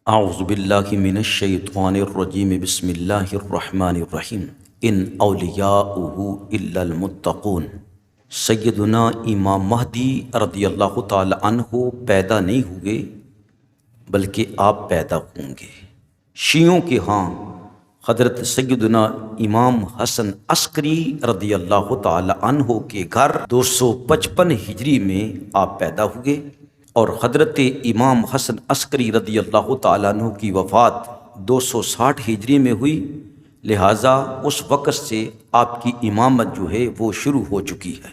اعوذ باللہ من الشیطان الرجیم بسم اللہ الرحمن الرحیم ان اولیاؤہ الا المتقون۔ سیدنا امام مہدی رضی اللہ تعالی عنہ پیدا نہیں ہوئے بلکہ آپ پیدا ہوں گے۔ شیعوں کے ہاں حضرت سیدنا امام حسن عسکری رضی اللہ تعالی عنہ کے گھر 255 ہجری میں آپ پیدا ہوئے اور حضرت امام حسن عسکری رضی اللہ تعالیٰ عنہ کی وفات 260 ہجری میں ہوئی، لہٰذا اس وقت سے آپ کی امامت جو ہے وہ شروع ہو چکی ہے۔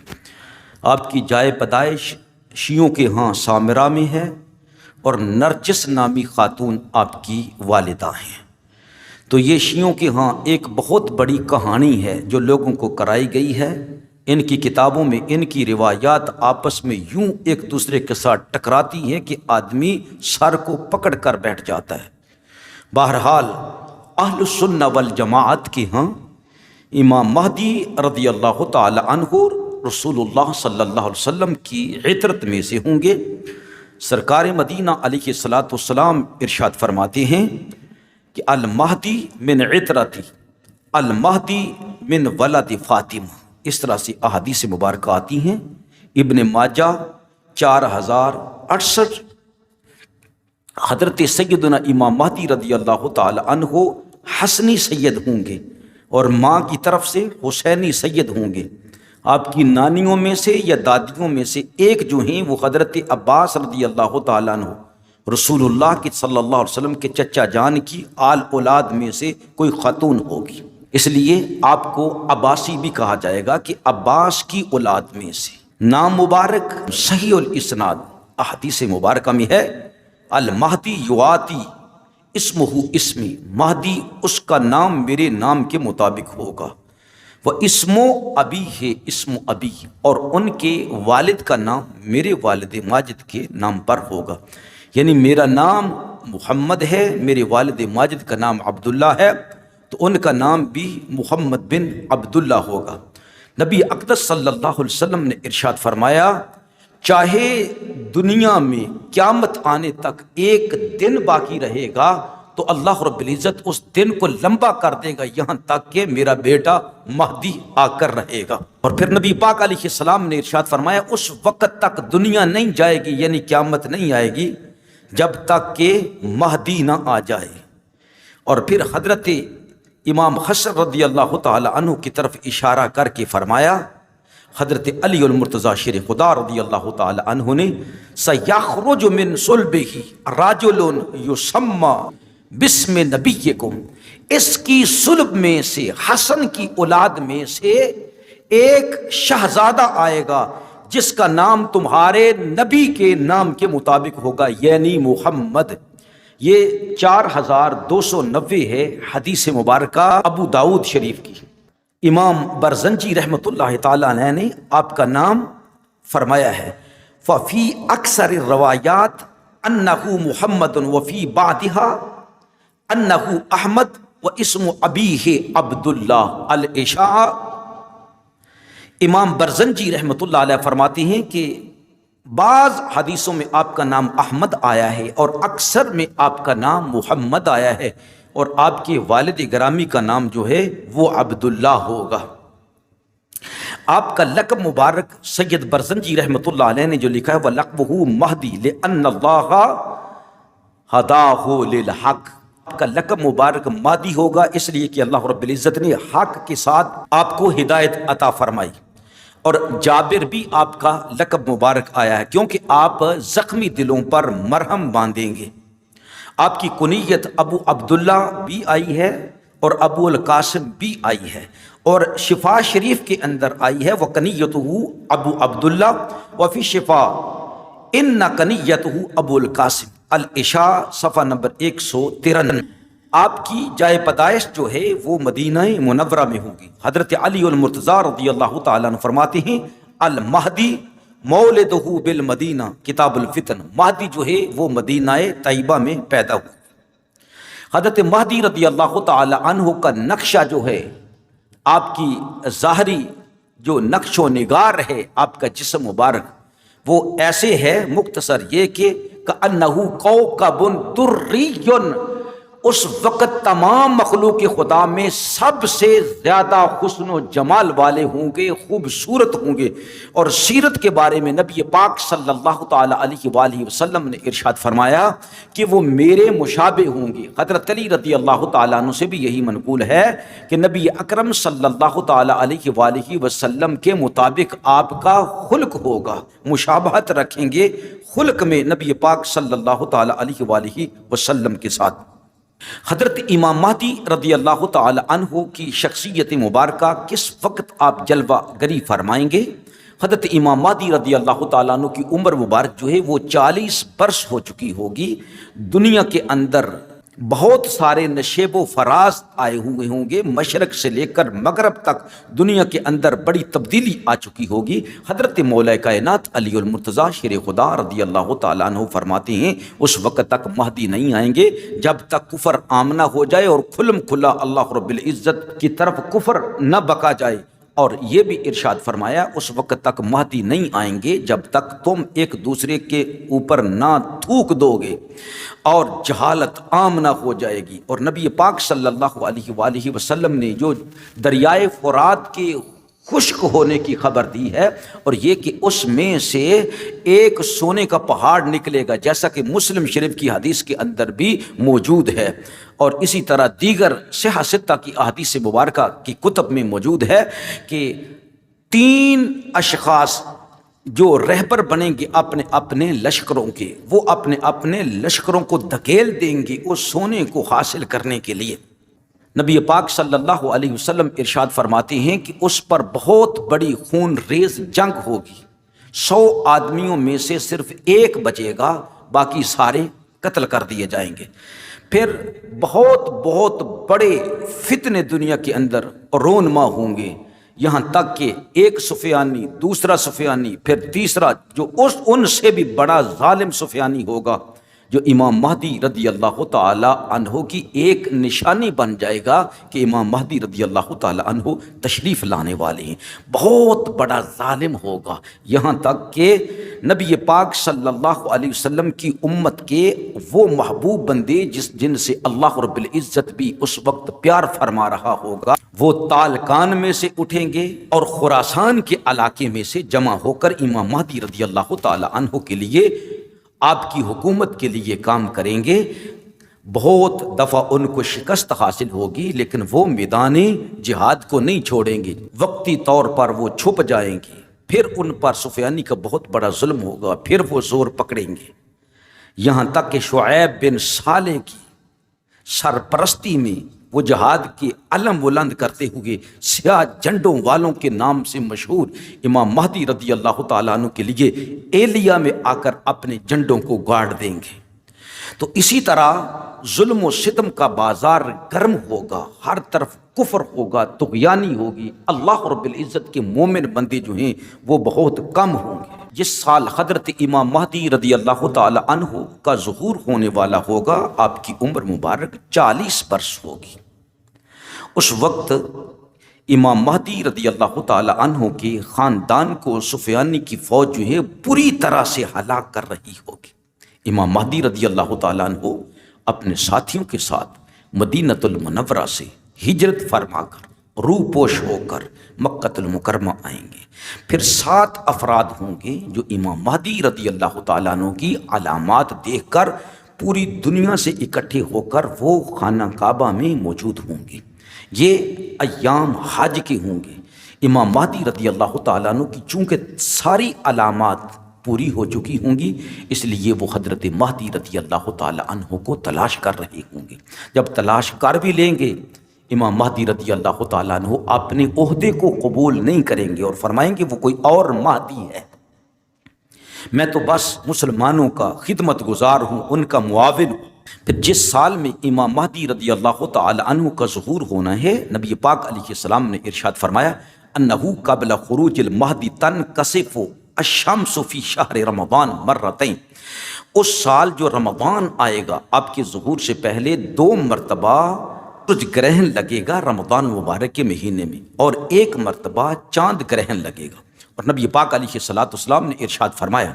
آپ کی جائے پیدائش شیعوں کے ہاں سامرا میں ہے اور نرجس نامی خاتون آپ کی والدہ ہیں۔ تو یہ شیعوں کے ہاں ایک بہت بڑی کہانی ہے جو لوگوں کو کرائی گئی ہے۔ ان کی کتابوں میں ان کی روایات آپس میں یوں ایک دوسرے کے ساتھ ٹکراتی ہیں کہ آدمی سر کو پکڑ کر بیٹھ جاتا ہے۔ بہرحال اہل السنہ والجماعت کے ہاں امام مہدی رضی اللہ تعالی عنہ رسول اللہ صلی اللہ علیہ وسلم کی عطرت میں سے ہوں گے۔ سرکار مدینہ علیہ الصلاۃ والسلام ارشاد فرماتے ہیں کہ المہدی من عطرتی، المہدی من ولد فاطمہ۔ اس طرح سے احادیث مبارکہ آتی ہیں۔ ابن ماجہ 4068۔ حضرت سیدنا امام مہدی رضی اللہ تعالی عنہ حسنی سید ہوں گے اور ماں کی طرف سے حسینی سید ہوں گے۔ آپ کی نانیوں میں سے یا دادیوں میں سے ایک جو ہیں وہ حضرت عباس رضی اللہ تعالی عنہ رسول اللہ کے صلی اللہ علیہ وسلم کے چچا جان کی آل اولاد میں سے کوئی خاتون ہوگی، اس لیے آپ کو عباسی بھی کہا جائے گا کہ عباس کی اولاد میں سے۔ نام مبارک صحیح الاسناد احادیث مبارکہ میں ہے، المہدی یواتی اسمہ اسمی، مہدی اس کا نام میرے نام کے مطابق ہوگا۔ وہ اسم ابی ہے، اسم ابی، اور ان کے والد کا نام میرے والد ماجد کے نام پر ہوگا۔ یعنی میرا نام محمد ہے، میرے والد ماجد کا نام عبداللہ ہے، تو ان کا نام بھی محمد بن عبداللہ ہوگا۔ نبی اقدس صلی اللہ علیہ وسلم نے ارشاد فرمایا، چاہے دنیا میں قیامت آنے تک ایک دن باقی رہے گا تو اللہ رب العزت اس دن کو لمبا کر دے گا یہاں تک کہ میرا بیٹا مہدی آ کر رہے گا۔ اور پھر نبی پاک علیہ السلام نے ارشاد فرمایا، اس وقت تک دنیا نہیں جائے گی، یعنی قیامت نہیں آئے گی جب تک کہ مہدی نہ آ جائے۔ اور پھر حضرت امام حسن رضی اللہ تعالی عنہ کی طرف اشارہ کر کے فرمایا، حضرت علی المرتضیٰ شیر خدا رضی اللہ تعالی عنہ نے، سَيَخْرُجُ مِن صُلْبِهِ رَجُلٌ يُسَمَّى بِاسْمِ نَبِيِّكُمْ، اس کی صلب میں سے، حسن کی اولاد میں سے ایک شہزادہ آئے گا جس کا نام تمہارے نبی کے نام کے مطابق ہوگا، یعنی محمد۔ یہ 4290 ہے حدیث مبارکہ ابو داؤد شریف کی۔ امام برزنجی رحمۃ اللہ تعالیٰ علیہ نے آپ کا نام فرمایا ہے، ففی اکثر الروایات انہ محمد وفی بعدها انہ احمد و اسم ابیہ عبداللہ العشاء۔ امام برزنجی رحمۃ اللہ علیہ فرماتے ہیں کہ بعض حدیثوں میں آپ کا نام احمد آیا ہے اور اکثر میں آپ کا نام محمد آیا ہے، اور آپ کے والد گرامی کا نام جو ہے وہ عبداللہ ہوگا۔ آپ کا لقب مبارک سید برزنجی رحمۃ اللہ علیہ نے جو لکھا ہے، وہ لقبہ مہدی لأن اللہ ہداہ للحق۔ آپ کا لقب مبارک مہدی ہوگا اس لیے کہ اللہ رب العزت نے حق کے ساتھ آپ کو ہدایت عطا فرمائی۔ اور جابر بھی آپ کا لقب مبارک آیا ہے کیونکہ آپ زخمی دلوں پر مرہم باندھیں گے۔ آپ کی کنیت ابو عبداللہ بھی آئی ہے اور ابو القاسم بھی آئی ہے، اور شفا شریف کے اندر آئی ہے، وہ کنیتہ ابو عبداللہ وفی شفا ان کنیتہ ابو القاسم العشاء، صفحہ نمبر 153۔ آپ کی جائے پیدائش جو ہے وہ مدینہ منورہ میں ہوگی۔ حضرت علی المرتضیٰ رضی اللہ تعالیٰ عنہ فرماتے ہیں، المہدی مولدہ بالمدینہ کتاب الفتن، مہدی جو ہے وہ مدینہ طیبہ میں پیدا ہوا۔ حضرت مہدی رضی اللہ تعالی عنہ کا نقشہ جو ہے، آپ کی ظاہری جو نقش و نگار ہے آپ کا جسم مبارک، وہ ایسے ہے، مختصر یہ کہ کأنہ کوکب دری، اس وقت تمام مخلوق خدا میں سب سے زیادہ حسن و جمال والے ہوں گے، خوبصورت ہوں گے۔ اور سیرت کے بارے میں نبی پاک صلی اللہ تعالی علیہ وآلہ وسلم نے ارشاد فرمایا کہ وہ میرے مشابہ ہوں گے۔ حضرت علی رضی اللہ تعالیٰ عنہ سے بھی یہی منقول ہے کہ نبی اکرم صلی اللہ تعالی علیہ وآلہ وسلم کے مطابق آپ کا خلق ہوگا، مشابہت رکھیں گے خلق میں نبی پاک صلی اللہ تعالی علیہ وآلہ وسلم کے ساتھ۔ حضرت امام مہدی رضی اللہ تعالی عنہ کی شخصیت مبارکہ کس وقت آپ جلوہ گری فرمائیں گے؟ حضرت امام مہدی رضی اللہ تعالیٰ عنہ کی عمر مبارک جو ہے وہ 40 برس ہو چکی ہوگی۔ دنیا کے اندر بہت سارے نشیب و فراز آئے ہوئے ہوں گے، مشرق سے لے کر مغرب تک دنیا کے اندر بڑی تبدیلی آ چکی ہوگی۔ حضرت مولا کائنات علی المرتضیٰ شیر خدا رضی اللہ تعالیٰ عنہ فرماتے ہیں اس وقت تک مہدی نہیں آئیں گے جب تک کفر آمنہ ہو جائے اور کھلم کھلا اللہ رب العزت کی طرف کفر نہ بکا جائے۔ اور یہ بھی ارشاد فرمایا اس وقت تک مہدی نہیں آئیں گے جب تک تم ایک دوسرے کے اوپر نہ تھوک دو گے اور جہالت عام نہ ہو جائے گی۔ اور نبی پاک صلی اللہ علیہ وآلہ وسلم نے جو دریائے فرات کے خشک ہونے کی خبر دی ہے، اور یہ کہ اس میں سے ایک سونے کا پہاڑ نکلے گا، جیسا کہ مسلم شریف کی حدیث کے اندر بھی موجود ہے، اور اسی طرح دیگر صحیح ستہ کی احادیث مبارکہ کی کتب میں موجود ہے کہ 3 اشخاص جو رہبر بنیں گے اپنے اپنے لشکروں کے، وہ اپنے اپنے لشکروں کو دھکیل دیں گے اس سونے کو حاصل کرنے کے لیے۔ نبی پاک صلی اللہ علیہ وسلم ارشاد فرماتے ہیں کہ اس پر بہت بڑی خون ریز جنگ ہوگی، 100 آدمیوں میں سے صرف ایک بچے گا، باقی سارے قتل کر دیے جائیں گے۔ پھر بہت بڑے فتنے دنیا کے اندر رونما ہوں گے، یہاں تک کہ ایک سفیانی، دوسرا سفیانی، پھر تیسرا جو ان سے بھی بڑا ظالم سفیانی ہوگا، جو امام مہدی رضی اللہ تعالی عنہ کی ایک نشانی بن جائے گا کہ امام مہدی رضی اللہ تعالی عنہ تشریف لانے والے ہیں۔ بہت بڑا ظالم ہوگا، یہاں تک کہ نبی پاک صلی اللہ علیہ وسلم کی امت کے وہ محبوب بندے جن سے اللہ رب العزت بھی اس وقت پیار فرما رہا ہوگا، وہ تالکان میں سے اٹھیں گے اور خراسان کے علاقے میں سے جمع ہو کر امام مہدی رضی اللہ تعالی عنہ کے لیے، آپ کی حکومت کے لیے کام کریں گے۔ بہت دفعہ ان کو شکست حاصل ہوگی لیکن وہ میدان جہاد کو نہیں چھوڑیں گے، وقتی طور پر وہ چھپ جائیں گے، پھر ان پر سفیانی کا بہت بڑا ظلم ہوگا، پھر وہ زور پکڑیں گے، یہاں تک کہ شعیب بن صالح کی سرپرستی میں وہ جہاد کے علم بلند کرتے ہوئے سیاہ جھنڈوں والوں کے نام سے مشہور امام مہدی رضی اللہ تعالیٰ عنہ کے لیے ایلیا میں آ کر اپنے جھنڈوں کو گاڑ دیں گے۔ تو اسی طرح ظلم و ستم کا بازار گرم ہوگا، ہر طرف کفر ہوگا، طغیانی ہوگی، اللہ رب العزت کے مومن بندے جو ہیں وہ بہت کم ہوں گے۔ جس سال حضرت امام مہدی رضی اللہ تعالی عنہ کا ظہور ہونے والا ہوگا، آپ کی عمر مبارک 40 برس ہوگی۔ اس وقت امام مہدی رضی اللہ تعالی عنہ کے خاندان کو سفیانی کی فوج جو ہے پوری طرح سے ہلاک کر رہی ہوگی۔ امام مہدی رضی اللہ تعالیٰ عنہ اپنے ساتھیوں کے ساتھ مدینۃ المنورہ سے ہجرت فرما کر روح پوش ہو کر مکۃ المکرمہ آئیں گے۔ پھر 7 افراد ہوں گے جو امام مہدی رضی اللہ تعالیٰ عنہ کی علامات دیکھ کر پوری دنیا سے اکٹھے ہو کر وہ خانہ کعبہ میں موجود ہوں گے۔ یہ ایام حج کے ہوں گے۔ امام مہدی رضی اللہ تعالیٰ عنہ کی چونکہ ساری علامات پوری ہو چکی ہوں گی، اس لیے وہ حضرت مہدی رضی اللہ تعالیٰ عنہ کو تلاش کر رہے ہوں گے۔ جب تلاش کر بھی لیں گے، امام مہدی رضی اللہ تعالیٰ عنہ اپنے عہدے کو قبول نہیں کریں گے اور فرمائیں گے وہ کوئی اور مہدی ہے، میں تو بس مسلمانوں کا خدمت گزار ہوں، ان کا معاون ہوں۔ پھر جس سال میں امام مہدی رضی اللہ تعالی عنہ کا ظہور ہونا ہے، نبی پاک علیہ السلام نے ارشاد فرمایا انہ قبل خروج المہدی تنکسف الشمس فی شہر رمضان مرتین، اس سال جو رمضان آئے گا آپ کے ظہور سے پہلے 2 مرتبہ سورج گرہن لگے گا رمضان مبارک کے مہینے میں، اور 1 مرتبہ چاند گرہن لگے گا۔ اور نبی پاک علیہ الصلوۃ والسلام نے ارشاد فرمایا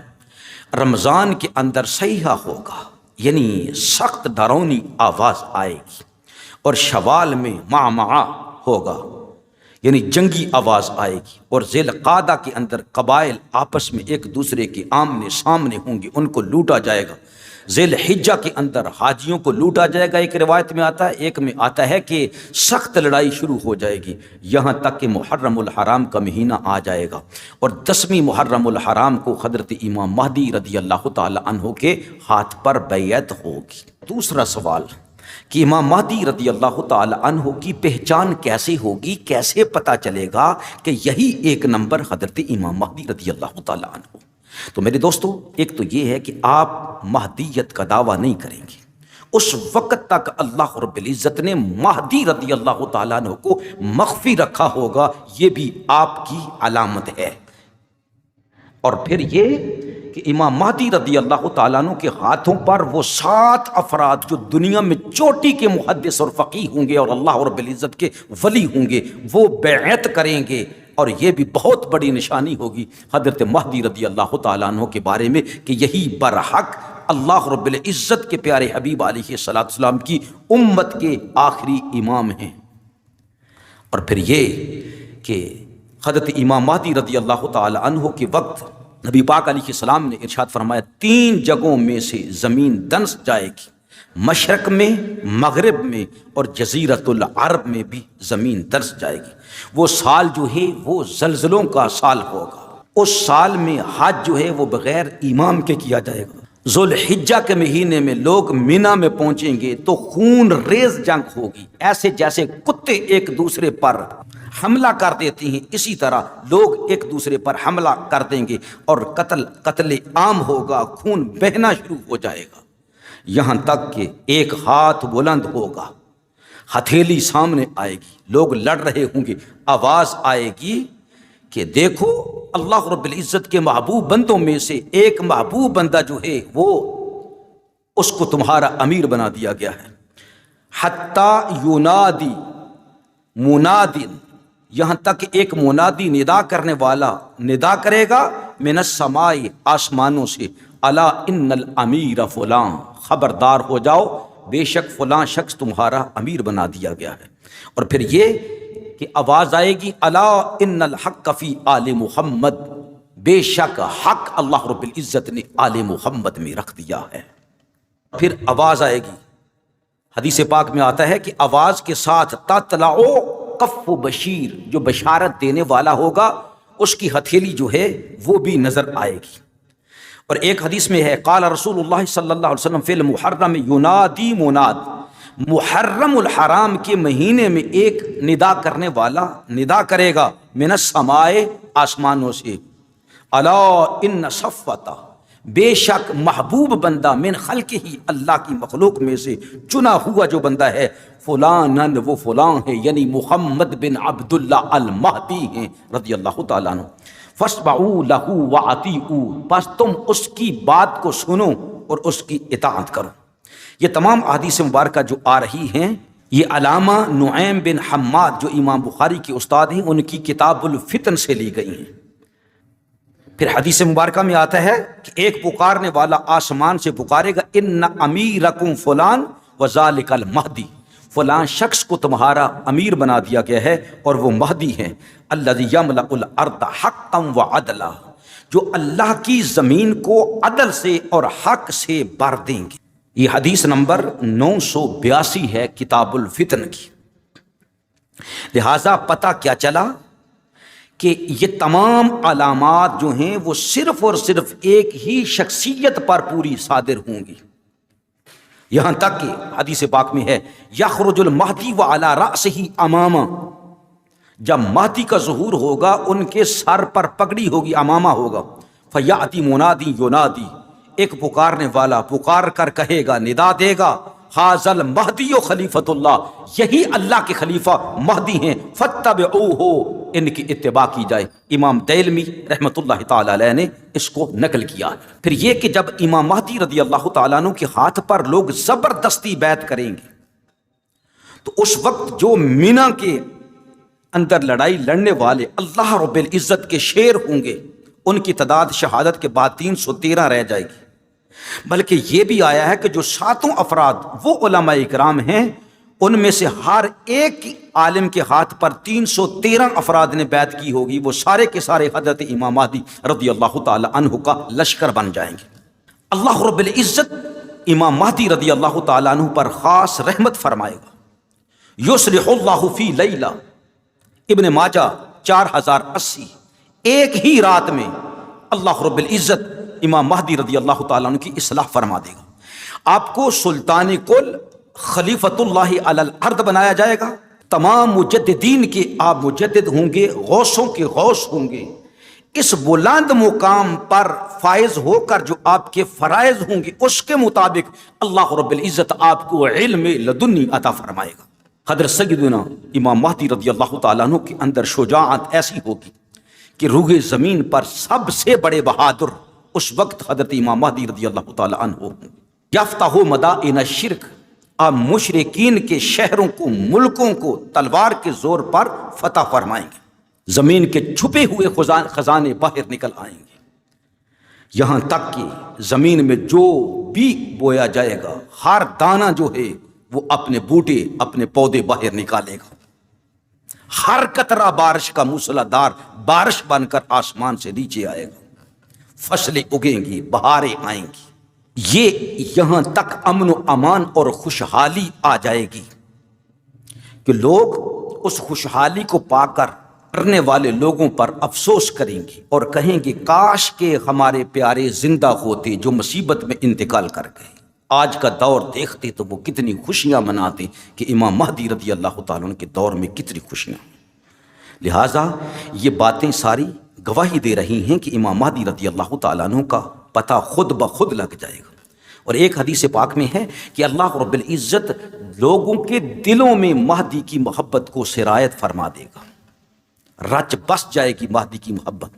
رمضان کے اندر صحیحہ ہوگا، یعنی سخت ڈرونی آواز آئے گی، اور شوال میں معمعہ ہوگا، یعنی جنگی آواز آئے گی، اور ذی القعدہ کے اندر قبائل آپس میں ایک دوسرے کے آمنے سامنے ہوں گے، ان کو لوٹا جائے گا۔ ذی الحجہ کے اندر حاجیوں کو لوٹا جائے گا، ایک روایت میں آتا ہے، ایک میں آتا ہے کہ سخت لڑائی شروع ہو جائے گی، یہاں تک کہ محرم الحرام کا مہینہ آ جائے گا، اور 10ویں محرم الحرام کو حضرت امام مہدی رضی اللہ تعالی عنہ کے ہاتھ پر بیعت ہوگی۔ دوسرا سوال کہ امام مہدی رضی اللہ تعالی عنہ کی پہچان کیسے ہوگی، کیسے پتہ چلے گا کہ یہی ایک نمبر حضرت امام مہدی رضی اللہ تعالی عنہ؟ تو میرے دوستو، ایک تو یہ ہے کہ آپ مہدیت کا دعویٰ نہیں کریں گے، اس وقت تک اللہ رب العزت نے مہدی رضی اللہ تعالیٰ عنہ کو مخفی رکھا ہوگا، یہ بھی آپ کی علامت ہے۔ اور پھر یہ کہ امام مہدی رضی اللہ تعالیٰ عنہ کے ہاتھوں پر وہ 7 افراد جو دنیا میں چوٹی کے محدث اور فقیہ ہوں گے اور اللہ رب العزت کے ولی ہوں گے، وہ بیعت کریں گے، اور یہ بھی بہت بڑی نشانی ہوگی حضرت مہدی رضی اللہ تعالیٰ عنہ کے بارے میں کہ یہی برحق اللہ رب العزت کے پیارے حبیب علیہ السلام کی امت کے آخری امام ہیں۔ اور پھر یہ کہ حضرت امام مہدی رضی اللہ تعالیٰ عنہ کے وقت نبی پاک علیہ السلام نے ارشاد فرمایا 3 جگہوں میں سے زمین دنس جائے گی، مشرق میں، مغرب میں، اور جزیرۃ العرب میں بھی زمین دنس جائے گی۔ وہ سال جو ہے وہ زلزلوں کا سال ہوگا، اس سال میں حج جو ہے وہ بغیر امام کے کیا جائے گا۔ ذوالحجہ کے مہینے میں لوگ مینا میں پہنچیں گے تو خون ریز جنگ ہوگی، ایسے جیسے کتے ایک دوسرے پر حملہ کر دیتے ہیں، اسی طرح لوگ ایک دوسرے پر حملہ کر دیں گے، اور قتل عام ہوگا، خون بہنا شروع ہو جائے گا، یہاں تک کہ ایک ہاتھ بلند ہوگا، ہتھیلی سامنے آئے گی، لوگ لڑ رہے ہوں گے، آواز آئے گی کہ دیکھو اللہ رب العزت کے محبوب بندوں میں سے ایک محبوب بندہ جو ہے وہ اس کو تمہارا امیر بنا دیا گیا ہے۔ حتی ینادی منادن، یہاں تک ایک منادی ندا کرنے والا ندا کرے گا، من السماء، آسمانوں سے، الا ان الامیر فلاں، خبردار ہو جاؤ بے شک فلاں شخص تمہارا امیر بنا دیا گیا ہے۔ اور پھر یہ کہ آواز آئے گی الا ان الحق فی آل محمد، بے شک حق اللہ رب العزت نے آل محمد میں رکھ دیا ہے۔ پھر آواز آئے گی، حدیث پاک میں آتا ہے کہ آواز کے ساتھ تطلع کف بشیر، جو بشارت دینے والا ہوگا اس کی ہتھیلی جو ہے وہ بھی نظر آئے گی۔ اور ایک حدیث میں ہے قال رسول اللہ صلی اللہ علیہ وسلم فی المحرم ینادی مناد، محرم الحرام کے مہینے میں ایک ندا کرنے والا ندا کرے گا، من السماء، آسمانوں سے، الا ان صفوۃ، بے شک محبوب بندہ، من خلق ہی، اللہ کی مخلوق میں سے چنا ہوا جو بندہ ہے، فلانن، وہ فلاں ہے، یعنی محمد بن عبداللہ المہدی ہیں رضی اللہ تعالیٰ عنہ، فاسمعوا لہ واطیعوا، بس تم اس کی بات کو سنو اور اس کی اطاعت کرو۔ یہ تمام احادیث مبارکہ جو آ رہی ہیں یہ علامہ نعیم بن حماد جو امام بخاری کے استاد ہیں ان کی کتاب الفتن سے لی گئی ہیں۔ پھر حدیث مبارکہ میں آتا ہے کہ ایک پکارنے والا آسمان سے پکارے گا، ان امیرکم فلان وذالک المہدی، فلان شخص کو تمہارا امیر بنا دیا گیا ہے اور وہ مہدی ہیں، الذی یملأ الارض حقا وعدلا، جو اللہ کی زمین کو عدل سے اور حق سے بھر دیں گے۔ یہ حدیث نمبر 982 ہے کتاب الفتن کی۔ لہٰذا پتہ کیا چلا کہ یہ تمام علامات جو ہیں وہ صرف اور صرف ایک ہی شخصیت پر پوری صادر ہوں گی، یہاں تک کہ حدیث پاک میں ہے یخرج المہدی وعلی رأسہ امامہ، جب مہدی کا ظہور ہوگا ان کے سر پر پگڑی ہوگی، امامہ ہوگا، فیاتی منادی ینادی، ایک پکارنے والا پکار کر کہے گا، ندا دے گا، ھذا المہدی خلیفۃ اللہ، یہی اللہ کے خلیفہ مہدی ہیں، فاتبعوہ، ان کی اتباع کی جائے۔ امام دیلمی رحمۃ اللہ تعالی علیہ نے اس کو نقل کیا۔ پھر یہ کہ جب امام مہدی رضی اللہ تعالیٰ عنہ کے ہاتھ پر لوگ زبردستی بیعت کریں گے تو اس وقت جو مینا کے اندر لڑائی لڑنے والے اللہ رب العزت کے شیر ہوں گے ان کی تعداد شہادت کے بعد 313 رہ جائے گی، بلکہ یہ بھی آیا ہے کہ جو 7 افراد وہ علماء اکرام ہیں، ان میں سے ہر ایک عالم کے ہاتھ پر 313 افراد نے بیعت کی ہوگی، وہ سارے کے سارے حضرت امام مہدی رضی اللہ تعالی عنہ کا لشکر بن جائیں گے۔ اللہ رب العزت امام مہدی رضی اللہ تعالی عنہ پر خاص رحمت فرمائے گا۔ یصلح اللہ فی لیلہ، ابن ماجہ 4080، ایک ہی رات میں اللہ رب العزت امام مہدی رضی اللہ تعالیٰ عنہ کی اصلاح فرما دے گا۔ آپ کو سلطان کل، خلیفۃ اللہ علی الارض بنایا جائے گا۔ تمام مجددین کے آپ مجدد ہوں گے، غوثوں کے غوث ہوں گے۔ اس بلند مقام پر فائز ہو کر جو آپ کے فرائض ہوں گے، اس کے مطابق اللہ رب العزت آپ کو علم لدنی عطا فرمائے گا۔ حضرت سیدنا امام مہدی رضی اللہ تعالیٰ عنہ کے اندر شجاعت ایسی ہوگی کہ روح زمین پر سب سے بڑے بہادر اس وقت حضرت امام مہدی رضی اللہ تعالیٰ عنہ ہوں گے۔ یفتح مدائن الشرک، آپ مشرکین کے شہروں کو، ملکوں کو تلوار کے زور پر فتح فرمائیں گے۔ زمین کے چھپے ہوئے خزانے باہر نکل آئیں گے، یہاں تک کہ زمین میں جو بھی بویا جائے گا، ہر دانہ جو ہے وہ اپنے بوٹے، اپنے پودے باہر نکالے گا۔ ہر قطرہ بارش کا موسلادھار بارش بن کر آسمان سے نیچے آئے گا، فصلیں اگیں گی، بہاریں آئیں گی۔ یہ یہاں تک امن و امان اور خوشحالی آ جائے گی کہ لوگ اس خوشحالی کو پا کر کرنے والے لوگوں پر افسوس کریں گے اور کہیں گے کاش کہ ہمارے پیارے زندہ ہوتے جو مصیبت میں انتقال کر گئے۔ آج کا دور دیکھتے تو وہ کتنی خوشیاں مناتے کہ امام مہدی رضی اللہ تعالیٰ عنہ کے دور میں کتنی خوشیاں۔ لہٰذا یہ باتیں ساری گواہی دے رہی ہیں کہ امام مہدی رضی اللہ تعالیٰ عنہ کا پتہ خود بخود لگ جائے گا۔ اور ایک حدیث پاک میں ہے کہ اللہ رب العزت لوگوں کے دلوں میں مہدی کی محبت کو سرایت فرما دے گا، رچ بس جائے گی مہدی کی محبت۔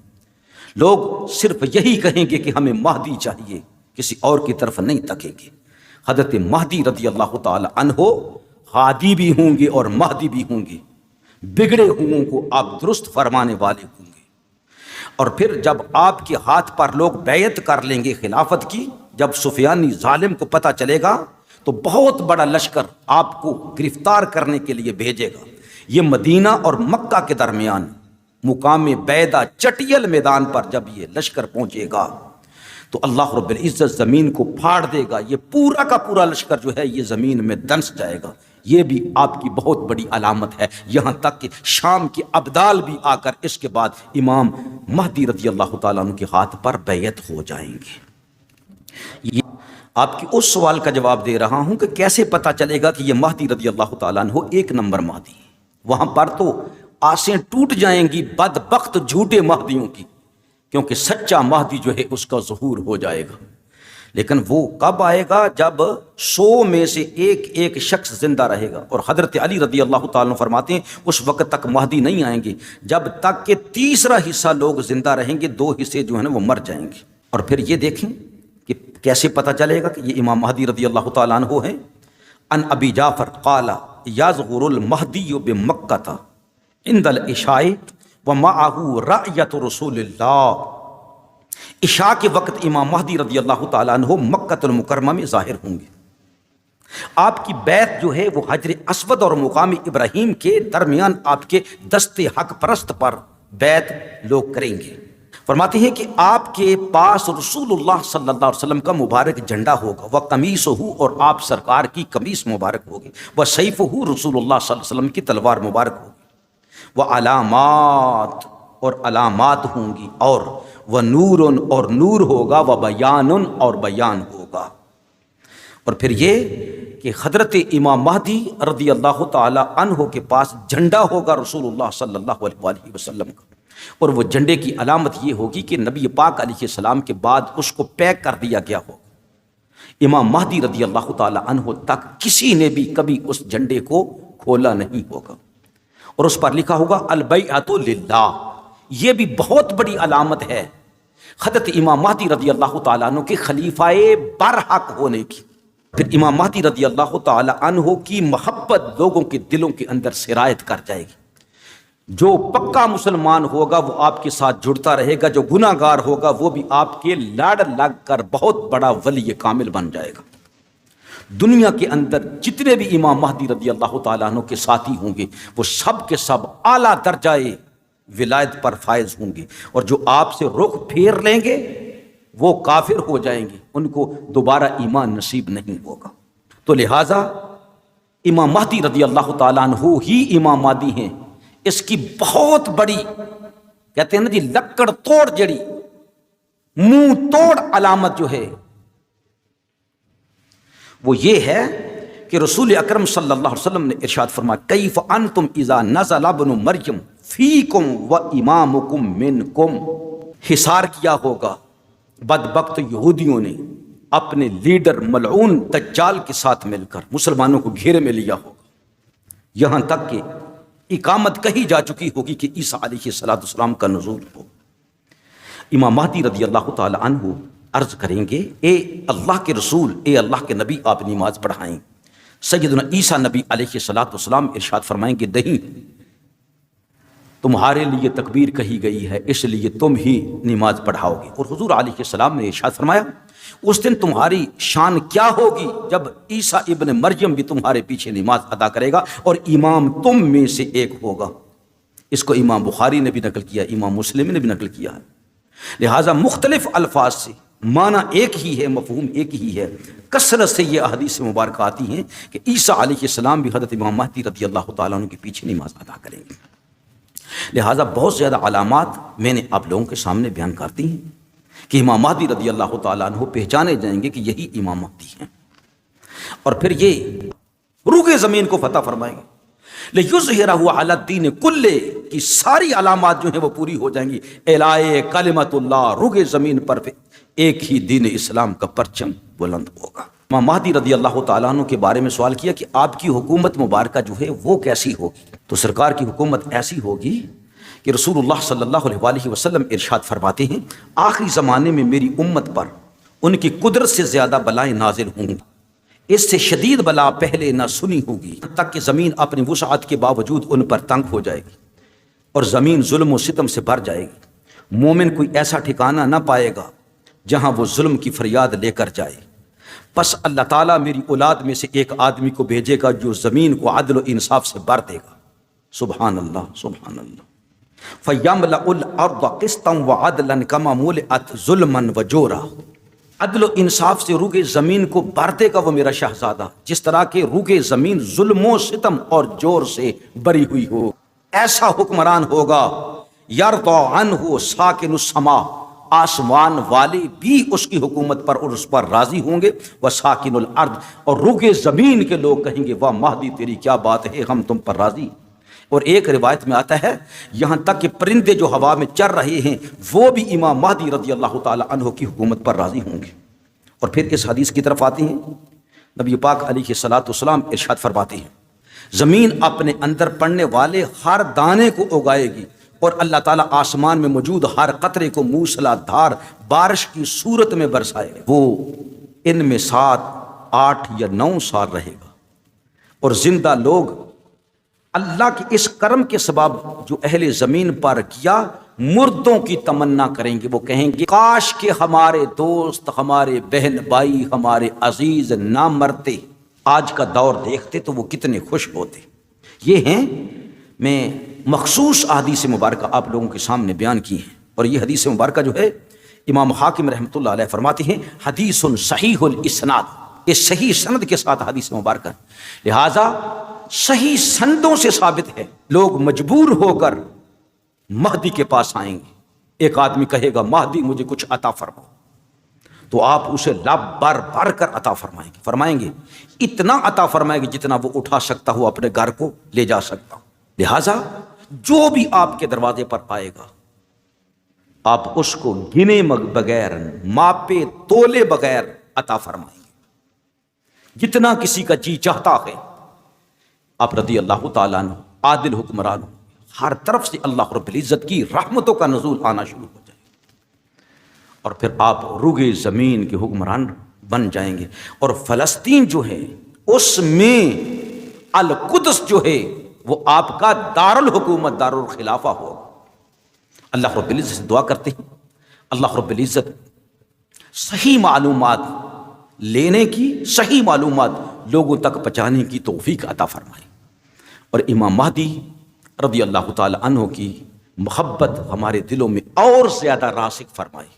لوگ صرف یہی کہیں گے کہ ہمیں مہدی چاہیے، کسی اور کی طرف نہیں تکیں گے۔ حضرت مہدی رضی اللہ تعالی عنہ ہادی بھی ہوں گے اور مہدی بھی ہوں گے، بگڑے ہوئوں کو آپ درست فرمانے والے ہوں گے۔ اور پھر جب آپ کے ہاتھ پر لوگ بیعت کر لیں گے خلافت کی، جب سفیانی ظالم کو پتہ چلے گا تو بہت بڑا لشکر آپ کو گرفتار کرنے کے لیے بھیجے گا۔ یہ مدینہ اور مکہ کے درمیان مقام بیدہ چٹیل میدان پر جب یہ لشکر پہنچے گا تو اللہ رب العزت زمین کو پھاڑ دے گا، یہ پورا کا پورا لشکر جو ہے یہ زمین میں دنس جائے گا۔ یہ بھی آپ کی بہت بڑی علامت ہے، یہاں تک کہ شام کے ابدال بھی آ کر اس کے بعد امام مہدی رضی اللہ تعالیٰ عنہ کے ہاتھ پر بیعت ہو جائیں گے۔ یہ آپ کی اس سوال کا جواب دے رہا ہوں کہ کیسے پتہ چلے گا کہ یہ مہدی رضی اللہ تعالیٰ عنہ ایک نمبر مہدی ہے۔ وہاں پر تو آسیں ٹوٹ جائیں گی بدبخت جھوٹے مہدیوں کی، کیونکہ سچا مہدی جو ہے اس کا ظہور ہو جائے گا۔ لیکن وہ کب آئے گا؟ جب 100 میں سے ایک شخص زندہ رہے گا۔ اور حضرت علی رضی اللہ تعالیٰ عنہ فرماتے ہیں اس وقت تک مہدی نہیں آئیں گے جب تک کہ تیسرا حصہ لوگ زندہ رہیں گے، 2 حصے جو ہیں وہ مر جائیں گے۔ اور پھر یہ دیکھیں کہ کیسے پتہ چلے گا کہ یہ امام مہدی رضی اللہ تعالیٰ عنہ ہیں۔ ان ابی جعفر قال یظہر المہدی بمکۃ عند العشاء ومعہ رأیت رسول اللہ، عشاء کے وقت امام مہدی رضی اللہ تعالیٰ عنہ مکۃ المکرمہ میں ظاہر ہوں گے۔ آپ کی بیعت جو ہے وہ حجر اسود اور مقام ابراہیم کے درمیان آپ کے دست حق پرست پر بیعت لوگ کریں گے۔ فرماتے ہیں کہ آپ کے پاس رسول اللہ صلی اللہ علیہ وسلم کا مبارک جھنڈا ہوگا، وہ قمیص ہو اور آپ سرکار کی قمیص مبارک ہوگی، وہ سیف ہو رسول اللہ صلی اللہ علیہ وسلم کی تلوار مبارک ہوگی، وہ علامات اور علامات ہوں گی، اور وہ نور اور نور ہوگا، وہ بیان اور بیان ہوگا۔ اور پھر یہ کہ حضرت امام مہدی رضی اللہ تعالی عنہ کے پاس جھنڈا ہوگا رسول اللہ صلی اللہ علیہ وآلہ وسلم کا، اور وہ جھنڈے کی علامت یہ ہوگی کہ نبی پاک علیہ السلام کے بعد اس کو پیک کر دیا گیا ہوگا۔ امام مہدی رضی اللہ تعالی عنہ تک کسی نے بھی کبھی اس جھنڈے کو کھولا نہیں ہوگا، اور اس پر لکھا ہوگا البیعۃ للہ۔ یہ بھی بہت بڑی علامت ہے حضرت امام مہدی رضی اللہ تعالیٰ عنہ کے خلیفہ برحق ہونے کی۔ پھر امام مہدی رضی اللہ تعالیٰ عنہ کی محبت لوگوں کے دلوں کے اندر سرایت کر جائے گی۔ جو پکا مسلمان ہوگا وہ آپ کے ساتھ جڑتا رہے گا، جو گناہ گار ہوگا وہ بھی آپ کے لڑ لگ کر بہت بڑا ولی کامل بن جائے گا۔ دنیا کے اندر جتنے بھی امام مہدی رضی اللہ تعالیٰ عنہ کے ساتھی ہوں گے وہ سب کے سب اعلیٰ درجۂ ولایت پر فائز ہوں گے، اور جو آپ سے رخ پھیر لیں گے وہ کافر ہو جائیں گے، ان کو دوبارہ ایمان نصیب نہیں ہوگا۔ تو لہٰذا امام مہدی رضی اللہ تعالیٰ عنہ ہی امام مہدی ہیں۔ اس کی بہت بڑی کہتے ہیں نا جی لکڑ توڑ جڑی منہ توڑ علامت جو ہے وہ یہ ہے کہ رسول اکرم صلی اللہ علیہ وسلم نے ارشاد فرمایا کیف انتم اذا نزل ابن مریم فیکم و امامکم منکم، حصار کیا ہوگا بدبخت یہودیوں نے اپنے لیڈر ملعون دجال کے ساتھ مل کر مسلمانوں کو گھیرے میں لیا ہوگا، یہاں تک کہ اقامت کہی جا چکی ہوگی کہ عیسیٰ علیہ السلام کا نزول ہو۔ امام مہدی رضی اللہ تعالی عنہ عرض کریں گے اے اللہ کے رسول، اے اللہ کے نبی، آپ نماز پڑھائیں۔ سیدنا عیسیٰ نبی علیہ السلام ارشاد فرمائیں گے نہیں، تمہارے لیے تکبیر کہی گئی ہے اس لیے تم ہی نماز پڑھاؤ گے۔ اور حضور علیہ السلام نے ارشاد فرمایا اس دن تمہاری شان کیا ہوگی جب عیسیٰ ابن مریم بھی تمہارے پیچھے نماز ادا کرے گا اور امام تم میں سے ایک ہوگا۔ اس کو امام بخاری نے بھی نقل کیا، امام مسلم نے بھی نقل کیا ہے۔ لہٰذا مختلف الفاظ سے معنی ایک ہی ہے، مفہوم ایک ہی ہے، کثرت سے یہ احادیث مبارکہ آتی ہیں کہ عیسیٰ علیہ السلام بھی حضرت امام مہدی رضی اللہ تعالیٰ عنہ کے پیچھے نماز ادا کریں گے۔ لہٰذا بہت زیادہ علامات میں نے آپ لوگوں کے سامنے بیان کر دی ہیں کہ امام مہدی رضی اللہ تعالیٰ عنہ پہچانے جائیں گے کہ یہی امام مہدی ہیں، اور پھر یہ روح زمین کو فتح فرمائیں گے۔ لِيُظْهِرَهُ عَلَى الدِّينِ كُلِّهِ کی ساری علامات جو ہیں وہ پوری ہو جائیں گی۔ اعلائے کلمت اللہ، روح زمین پر ایک ہی دین اسلام کا پرچم بلند ہوگا۔ امام مہدی رضی اللہ تعالیٰ عنہ کے بارے میں سوال کیا کہ آپ کی حکومت مبارکہ جو ہے وہ کیسی ہوگی؟ تو سرکار کی حکومت ایسی ہوگی کہ رسول اللہ صلی اللہ علیہ وآلہ وسلم ارشاد فرماتے ہیں آخری زمانے میں میری امت پر ان کی قدرت سے زیادہ بلائیں نازل ہوں گی، اس سے شدید بلا پہلے نہ سنی ہوگی، تک کہ زمین اپنی وسعت کے باوجود ان پر تنگ ہو جائے گی اور زمین ظلم و ستم سے بھر جائے گی۔ مومن کوئی ایسا ٹھکانہ نہ پائے گا جہاں وہ ظلم کی فریاد لے کر جائے۔ پس اللہ تعالیٰ میری اولاد میں سے ایک آدمی کو بھیجے گا جو زمین کو عدل و انصاف سے بھر دے گا۔ سبحان اللہ، سبحان اللہ۔ فَيَمْلَأُ الْأَرْضَ قِسْطًا وَعَدْلًا كَمَا مُلِئَتْ ظُلْمًا وَجَوْرًا، عدل و انصاف سے روح زمین کو بھر دے گا وہ میرا شہزادہ، جس طرح کہ روح زمین ظلم و ستم اور جور سے بری ہوئی ہو۔ ایسا حکمران ہوگا یرضی عنہ ساکن السماء، آسمان والے بھی اس کی حکومت پر اور اس پر راضی ہوں گے، وساکن الارض، اور روح زمین کے لوگ کہیں گے واہ مہدی تیری کیا بات ہے، ہم تم پر راضی۔ اور ایک روایت میں آتا ہے یہاں تک کہ پرندے جو ہوا میں چر رہے ہیں وہ بھی امام مہدی رضی اللہ تعالی عنہ کی حکومت پر راضی ہوں گے۔ اور پھر اس حدیث کی طرف آتے ہیں، نبی پاک علیہ السلام ارشاد فرماتے ہیں زمین اپنے اندر پڑنے والے ہر دانے کو اگائے گی اور اللہ تعالیٰ آسمان میں موجود ہر قطرے کو موسلا دھار بارش کی صورت میں برسائے گا۔ وہ ان میں 7، 8 یا 9 سال رہے گا، اور زندہ لوگ اللہ کے اس کرم کے سبب جو اہل زمین پر کیا مردوں کی تمنا کریں گے، وہ کہیں گے کاش کہ ہمارے دوست، ہمارے بہن بھائی، ہمارے عزیز نہ مرتے، آج کا دور دیکھتے تو وہ کتنے خوش ہوتے۔ یہ ہیں میں مخصوص احادیث مبارکہ آپ لوگوں کے سامنے بیان کی ہیں، اور یہ حدیث مبارکہ جو ہے امام حاکم رحمۃ اللہ علیہ فرماتے ہیں حدیث صحیح الاسناد، یہ صحیح سند کے ساتھ حدیث مبارکہ، لہٰذا صحیح سندوں سے ثابت ہے لوگ مجبور ہو کر مہدی کے پاس آئیں گے۔ ایک آدمی کہے گا مہدی مجھے کچھ عطا فرماؤ، تو آپ اسے لب بھر بھر کر عطا فرمائیں گے، اتنا عطا فرمائیں گے جتنا وہ اٹھا سکتا ہو، اپنے گھر کو لے جا سکتا ہو۔ لہٰذا جو بھی آپ کے دروازے پر آئے گا آپ اس کو گنے بغیر، ماپے تولے بغیر عطا فرمائیں گے، جتنا کسی کا جی چاہتا ہے۔ آپ رضی اللہ تعالیٰ عنہ عادل حکمران ہو، ہر طرف سے اللہ رب العزت کی رحمتوں کا نزول آنا شروع ہو جائے، اور پھر آپ روح زمین کے حکمران بن جائیں گے۔ اور فلسطین جو ہے اس میں القدس جو ہے وہ آپ کا دارالحکومت دارالخلافہ ہو۔ اللہ رب العزت سے دعا کرتے ہیں اللہ رب العزت صحیح معلومات لینے کی، صحیح معلومات لوگوں تک پہنچانے کی توفیق عطا فرمائے، اور امام مہدی رضی اللہ تعالی عنہ کی محبت ہمارے دلوں میں اور زیادہ راسخ فرمائے۔